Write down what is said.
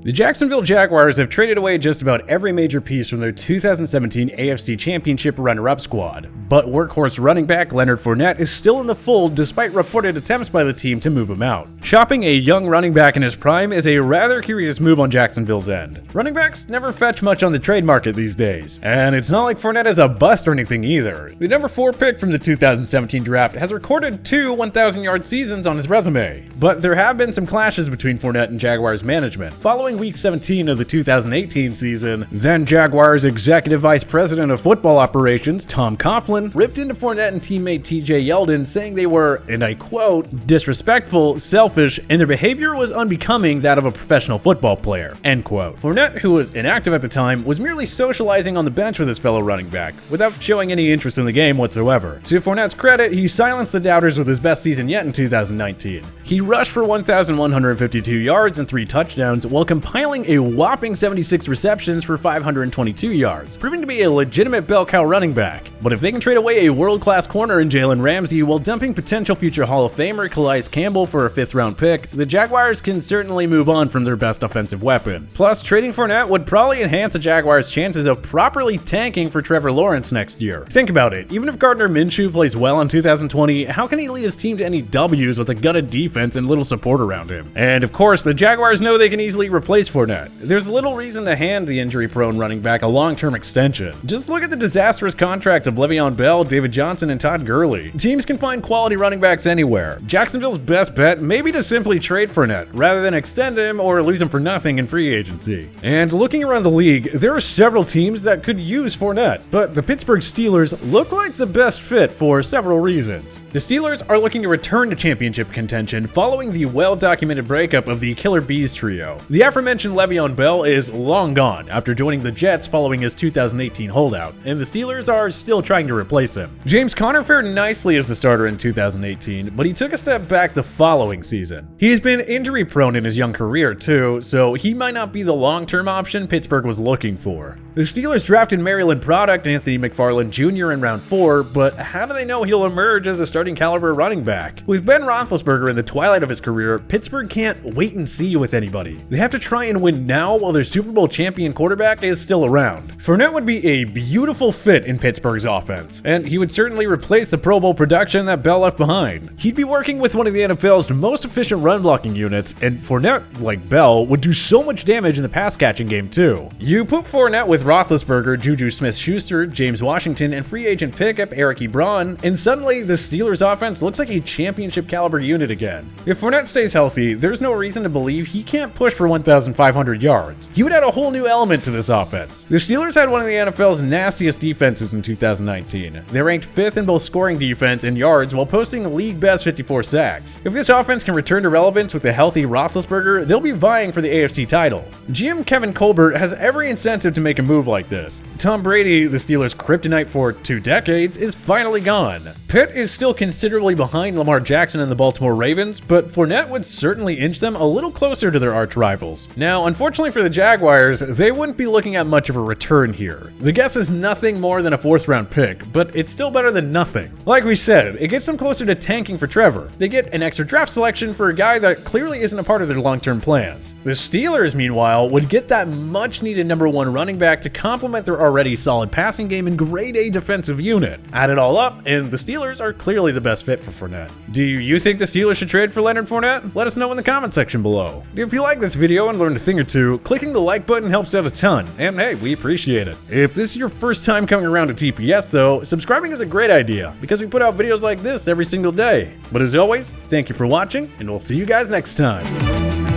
The Jacksonville Jaguars have traded away just about every major piece from their 2017 AFC Championship runner-up squad, but workhorse running back Leonard Fournette is still in the fold despite reported attempts by the team to move him out. Shopping a young running back in his prime is a rather curious move on Jacksonville's end. Running backs never fetch much on the trade market these days, and it's not like Fournette is a bust or anything either. The number 4 pick from the 2017 draft has recorded 2 1,000-yard seasons on his resume, but there have been some clashes between Fournette and Jaguars management. Following Week 17 of the 2018 season, then Jaguars Executive Vice President of Football Operations Tom Coughlin ripped into Fournette and teammate TJ Yeldon, saying they were, and I quote, disrespectful, selfish, and their behavior was unbecoming that of a professional football player, end quote. Fournette, who was inactive at the time, was merely socializing on the bench with his fellow running back, without showing any interest in the game whatsoever. To Fournette's credit, he silenced the doubters with his best season yet in 2019. He rushed for 1,152 yards and 3 touchdowns, while compiling a whopping 76 receptions for 522 yards, proving to be a legitimate bell cow running back. But if they can trade away a world-class corner in Jalen Ramsey while dumping potential future Hall of Famer Calais Campbell for a 5th-round pick, the Jaguars can certainly move on from their best offensive weapon. Plus, trading Fournette would probably enhance the Jaguars' chances of properly tanking for Trevor Lawrence next year. Think about it, even if Gardner Minshew plays well in 2020, how can he lead his team to any W's with a gutted defense and little support around him? And of course, the Jaguars know they can easily replace Fournette. There's little reason to hand the injury-prone running back a long-term extension. Just look at the disastrous contracts of Le'Veon Bell, David Johnson, and Todd Gurley. Teams can find quality running backs anywhere. Jacksonville's best bet may be to simply trade Fournette, rather than extend him or lose him for nothing in free agency. And looking around the league, there are several teams that could use Fournette, but the Pittsburgh Steelers look like the best fit for several reasons. The Steelers are looking to return to championship contention following the well-documented breakup of the Killer Bees trio. The aforementioned Le'Veon Bell is long gone after joining the Jets following his 2018 holdout, and the Steelers are still trying to replace him. James Conner fared nicely as the starter in 2018, but he took a step back the following season. He's been injury-prone in his young career too, so he might not be the long-term option Pittsburgh was looking for. The Steelers drafted Maryland product Anthony McFarland Jr. in round 4, but how do they know he'll emerge as a starting caliber running back? With Ben Roethlisberger in the twilight of his career, Pittsburgh can't wait and see with anybody. They have to try and win now while their Super Bowl champion quarterback is still around. Fournette would be a beautiful fit in Pittsburgh's offense, and he would certainly replace the Pro Bowl production that Bell left behind. He'd be working with one of the NFL's most efficient run-blocking units, and Fournette, like Bell, would do so much damage in the pass-catching game too. You put Fournette with Roethlisberger, Juju Smith-Schuster, James Washington, and free agent pickup Eric Ebron, and suddenly the Steelers' offense looks like a championship-caliber unit again. If Fournette stays healthy, there's no reason to believe he can't push for 1,500 yards. He would add a whole new element to this offense. The Steelers had one of the NFL's nastiest defenses in 2019. They ranked 5th in both scoring defense and yards while posting league-best 54 sacks. If this offense can return to relevance with a healthy Roethlisberger, they'll be vying for the AFC title. GM Kevin Colbert has every incentive to make a move like this. Tom Brady, the Steelers' kryptonite for 2 decades, is finally gone. Pitt is still considerably behind Lamar Jackson and the Baltimore Ravens, but Fournette would certainly inch them a little closer to their arch rivals. Now, unfortunately for the Jaguars, they wouldn't be looking at much of a return here. The guess is nothing more than a 4th-round pick, but it's still better than nothing. Like we said, it gets them closer to tanking for Trevor. They get an extra draft selection for a guy that clearly isn't a part of their long-term plans. The Steelers, meanwhile, would get that much-needed number 1 running back to complement their already solid passing game and grade A defensive unit. Add it all up, and the Steelers are clearly the best fit for Fournette. Do you think the Steelers should trade for Leonard Fournette? Let us know in the comment section below. If you like this video and learned a thing or two, clicking the like button helps out a ton, and hey, we appreciate it. If this is your first time coming around to TPS though, subscribing is a great idea, because we put out videos like this every single day. But as always, thank you for watching, and we'll see you guys next time.